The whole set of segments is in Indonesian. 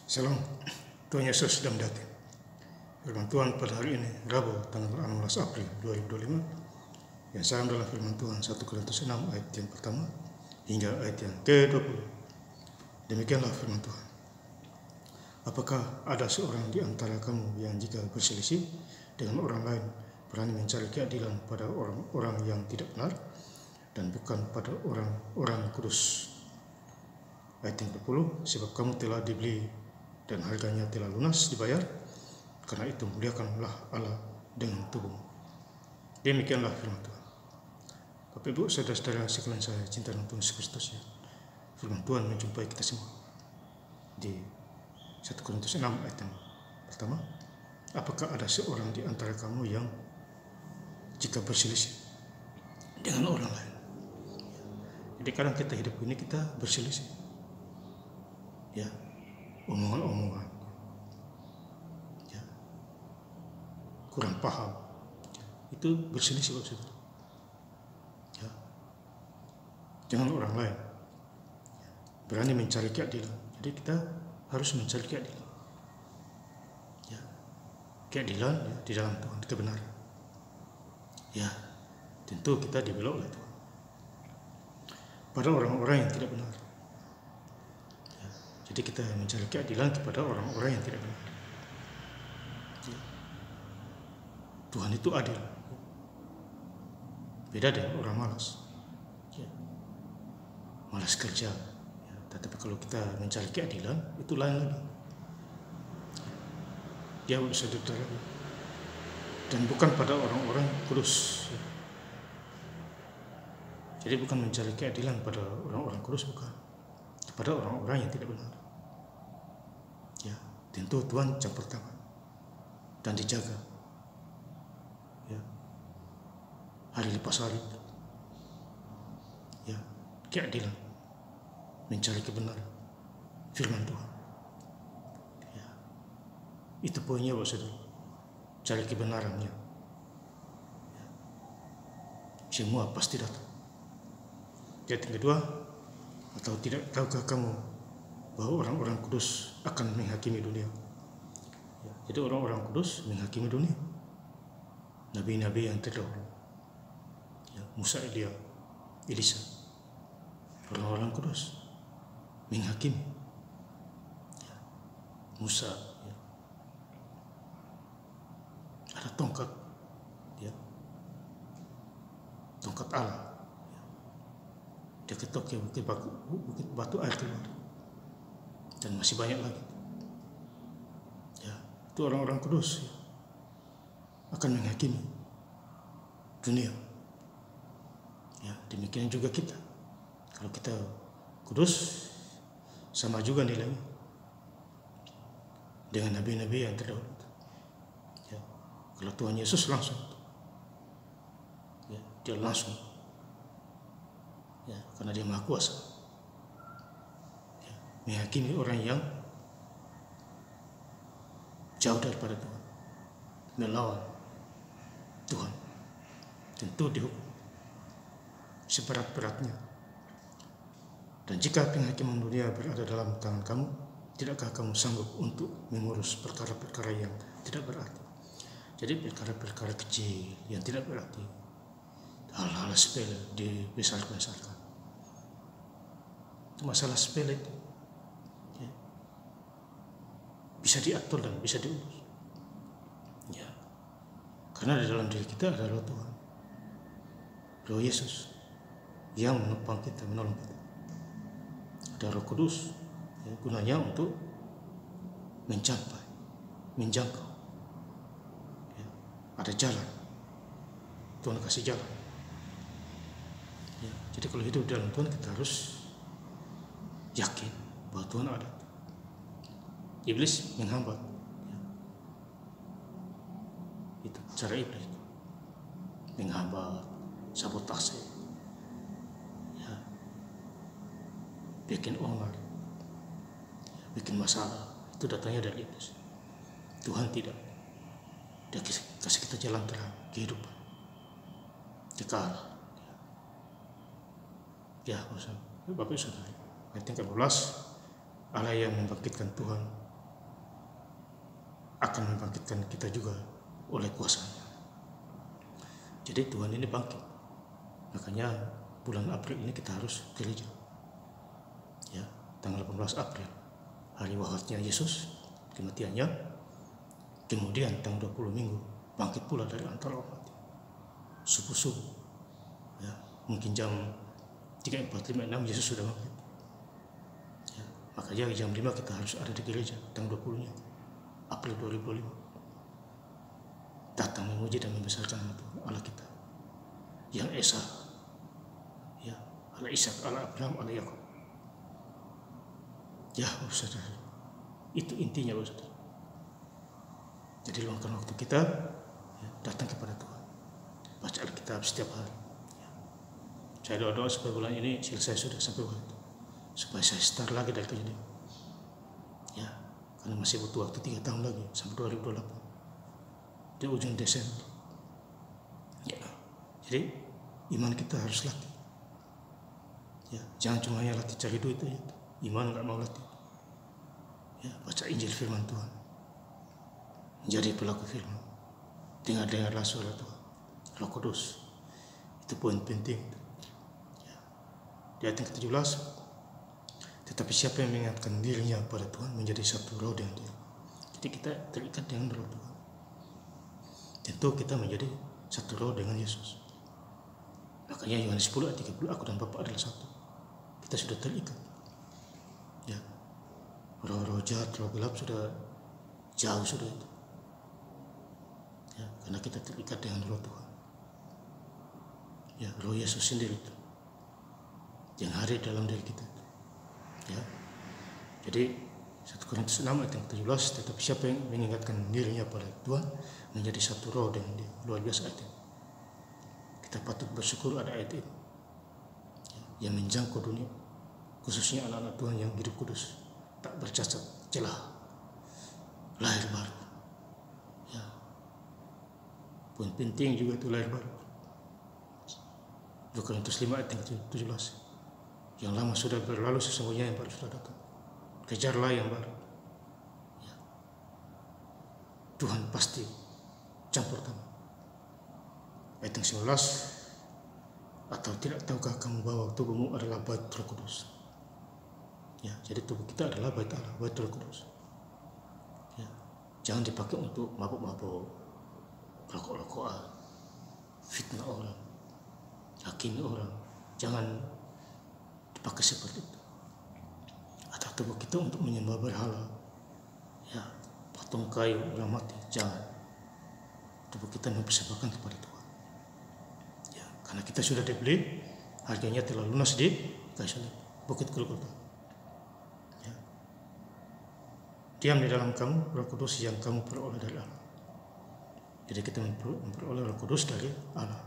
Salam, Tuhan Yesus sedang datang. Firman Tuhan pada hari ini, Rabu, tanggal 16 April 2025, yang sama dalam firman Tuhan 1 Korintus 6 ayat yang pertama hingga ayat yang ke-20. Demikianlah firman Tuhan. Apakah ada seorang di antara kamu yang jika berselisih dengan orang lain berani mencari keadilan pada orang-orang yang tidak benar dan bukan pada orang-orang kudus? Ayat yang ke-10, sebab kamu telah dibeli dan harganya telah lunas dibayar, karena itu muliakanlah Allah dengan tubuhmu. Demikianlah firman Tuhan. Bapak Ibu, saudara-saudara sekalian saya cinta dalam Tuhan Yesus Kristus, ya. Firman Tuhan menjumpai kita semua di 1 Korintus 6 ayat yang pertama. Apakah ada seorang di antara kamu yang jika berselisih dengan orang lain? Jadi kadang kita hidup ini kita berselisih, ya, omongan-omongan, ya, kurang paham, itu berselisih, Bapak. Ya, jangan orang lain berani mencari keadilan. Jadi kita harus mencari keadilan, ya, keadilan, ya, di dalam Tuhan, kebenaran. Ya, tentu kita dibela oleh Tuhan pada orang-orang yang tidak benar. Jadi kita mencari keadilan kepada orang-orang yang tidak benar. Ya. Tuhan itu adil. Beda dengan orang malas. Ya. Malas kerja. Ya. Tetapi kalau kita mencari keadilan, itu lain lagi. Dia saudara. Dan bukan pada orang-orang kudus. Ya. Jadi bukan mencari keadilan pada orang-orang kudus, bukan. Kepada orang-orang yang tidak benar. Ya, tentu Tuhan campur tangan dan dijaga. Ya, hari lepas hari. Ya, keadilan, mencari kebenaran, firman Tuhan. Ya, itu poinnya, Bapak Saudara. Cari kebenarannya. Ya, semua pasti datang. Yang kedua, atau tidak tahukah kamu bahwa orang-orang kudus akan menghakimi dunia? Ya, jadi orang-orang kudus menghakimi dunia. Nabi-nabi yang terdahulu, ya, Musa, Elia, Elisa, orang-orang kudus menghakimi. Ya, Musa, ya, ada tongkat, ya, tongkat Allah. Dia ketok ya bukit batu air keluar, dan masih banyak lagi. Ya, itu orang-orang kudus, ya, akan menghakimi dunia. Ya, demikian juga kita. Kalau kita kudus, sama juga nilainya dengan nabi-nabi yang terdahulu. Ya, kalau Tuhan Yesus langsung, ya, dia langsung. Ya, karena dia maha kuasa, ya, menghakimi orang yang jauh daripada Tuhan, melawan Tuhan, tentu dihukum seberat-beratnya. Dan jika penghakiman dunia berada dalam tangan kamu, tidakkah kamu sanggup untuk mengurus perkara-perkara yang tidak berarti? Jadi perkara-perkara kecil yang tidak berarti, hal-hal sepele dibesar-besarkan. Itu masalah sepele itu, ya, bisa diatur dan bisa diurus. Ya, karena di dalam diri kita ada Roh Tuhan, Roh Yesus yang menopang kita, menolong kita. Ada Roh Kudus, ya, gunanya untuk menjangkau. Ya, ada jalan, Tuhan kasih jalan. Ya, jadi kalau hidup dalam Tuhan, kita harus yakin bahwa Tuhan ada. Iblis menghambat. Ya. Itu cara iblis, menghambat, sabotase, ya, bikin onar, ya, bikin masalah. Itu datangnya dari iblis. Tuhan tidak. Dia kasih kita jalan terang kehidupan, kekal. Ya, Bapak Saudara. Ayat yang ke-12, Allah yang membangkitkan Tuhan akan membangkitkan kita juga oleh kuasa-Nya. Jadi Tuhan ini bangkit. Makanya bulan April ini kita harus gereja. Ya, tanggal 18 April, hari wafatnya Yesus, kematiannya. Kemudian tanggal 20 Minggu, bangkit pula dari antara orang mati. Subuh-subuh. Ya, mungkin jam 3:45-6 Yesus sudah bangkit. Ya, makanya jam 5 kita harus ada di gereja tanggal 20-nya April 2025. Datang memuji dan membesarkan nama Tuhan Allah kita yang Esa, ya, Allah Ishak, Allah Abraham, Allah Yakub. Ya, saudara, itu intinya, saudara. Jadi luangkan waktu kita, ya, datang kepada Tuhan, baca Alkitab setiap hari. Ya. Saya doa supaya bulan ini selesai sudah sampai waktu, supaya saya start lagi dari kejadian. Ya, karena masih butuh waktu 3 tahun lagi sampai 2028 di ujung Desember. Ya, jadi iman kita harus latih. Ya, jangan cuma hanya latih cari duit aja. Iman nggak mau latih. Ya, baca Injil firman Tuhan, menjadi pelaku firman, dengar-dengarlah suara Tuhan, Roh Kudus. Itu poin penting. Ya. Di ayat yang ke-17, tetapi siapa yang mengingatkan dirinya pada Tuhan menjadi satu roh dengan Dia. Jadi kita terikat dengan roh Tuhan. Tentu kita menjadi satu roh dengan Yesus. Makanya Yohanes 10 ayat 30, aku dan Bapa adalah satu. Kita sudah terikat. Ya. Roh-roh jahat, roh gelap sudah jauh sudah itu. Ya, karena kita terikat dengan roh Tuhan. Ya, roh Yesus sendiri itu yang hadir dalam diri kita. Ya. Jadi 1 Korintus 6 ayat yang ke-17, tetapi siapa yang mengingatkan dirinya pada Tuhan menjadi satu roh dengan Dia. Luar biasa ayat ini. Kita patut bersyukur ada ayat ini, ya, yang menjangkau dunia, khususnya anak-anak Tuhan yang hidup kudus, tak bercacat celah, lahir baru. Ya. Poin penting juga itu lahir baru. 2 Korintus 5 ayat yang ke-17, yang lama sudah berlalu, sesungguhnya yang baru sudah datang. Kejarlah yang baru. Ya. Tuhan pasti campur tangan. Ayat yang 19, atau tidak tahukah kamu bahwa tubuhmu adalah bait Roh Kudus? Ya, jadi tubuh kita adalah bait Allah, bait Roh Kudus. Ya, jangan dipakai untuk mabuk-mabuk, rokok-rokokan, fitnah orang, hakimi orang. Jangan dipakai seperti itu. Atau tubuh kita untuk menyembah berhala, ya, patung kayu, orang mati. Jangan. Tubuh kita mempersembahkan kepada Tuhan. Ya, karena kita sudah dibeli, harganya telah lunas di kayu salib, Bukit Golgota. Ya. Diam di dalam kamu Roh Kudus yang kamu peroleh dari Allah. Jadi kita memperoleh Roh Kudus dari Allah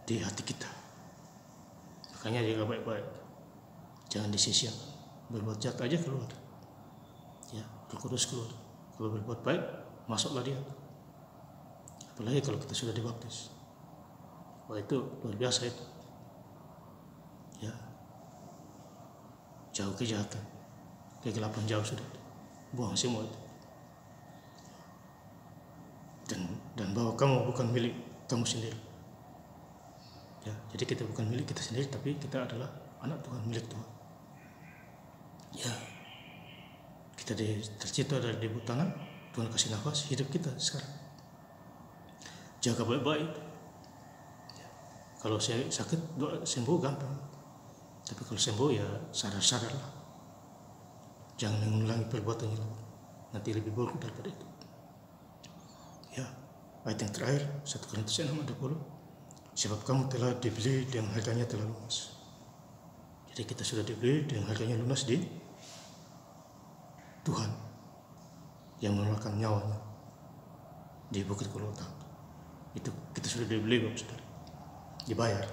di hati kita. Makanya jaga baik-baik, jangan disia-siakan. Berbuat jahat aja keluar, ya, Roh Kudus keluar. Kalau berbuat baik, masuklah dia. Apalagi kalau kita sudah dibaptis. Wah, itu luar biasa itu. Ya, jauh kejahatan, kegelapan jauh sudah. Buang semua itu. Dan bahwa kamu bukan milik kamu sendiri. Ya, jadi kita bukan milik kita sendiri, tapi kita adalah anak Tuhan, milik Tuhan. Ya, kita tercipta dari debu tanah, Tuhan kasih nafas hidup kita sekarang. Jaga baik-baik. Ya, kalau saya sakit, doa sembuh gampang. Tapi kalau sembuh ya sadar-sadarlah. Jangan mengulangi perbuatannya lagi. Nanti lebih buruk daripada itu. Ya, ayat yang terakhir 1 Korintus 6:20. Sebab kamu telah dibeli dengan harganya telah lunas. Jadi kita sudah dibeli dengan harganya lunas di Tuhan yang mengeluarkan nyawanya di Bukit Golgota. Itu kita sudah dibeli, Bapak Saudara. Dibayar.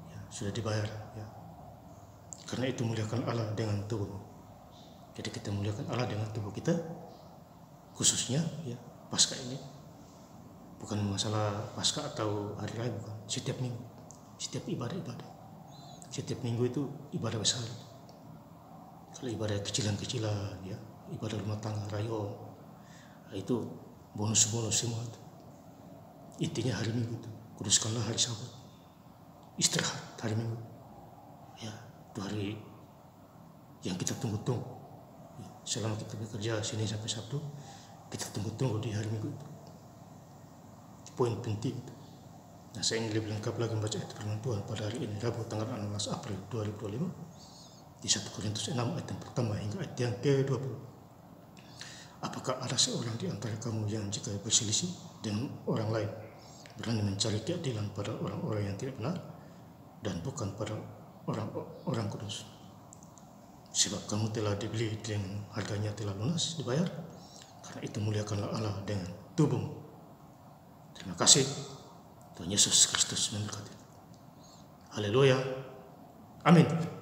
Ya, sudah dibayar, ya. Karena itu muliakan Allah dengan tubuhmu. Jadi kita muliakan Allah dengan tubuh kita, khususnya ya Paskah ini. Bukan masalah Paskah atau hari raya, bukan. Setiap minggu, setiap ibadah-ibadah. Setiap minggu itu ibadah besar. Kalau ibadah kecilan-kecilan, ya ibadah rumah tangga, rayo, itu bonus-bonus semua itu. Intinya hari Minggu itu kuduskanlah hari Sabat, istirahat hari Minggu. Ya, itu hari yang kita tunggu-tunggu. Selama kita bekerja Senin sampai Sabtu, kita tunggu-tunggu di hari Minggu itu. Poin penting. Nah, saya ingin lebih lengkap lagi membaca ayat firman Tuhan pada hari ini, Rabu tanggal 16 April 2025, di 1 Korintus 6 ayat yang pertama hingga ayat yang ke-20. Apakah ada seorang di antara kamu yang jika berselisih dengan orang lain, berani mencari keadilan pada orang-orang yang tidak benar, dan bukan pada orang kudus? Sebab kamu telah dibeli dengan harganya telah lunas dibayar, karena itu muliakanlah Allah dengan tubuhmu. Terima kasih. Tuhan Yesus Kristus memberkati. Haleluya. Amin.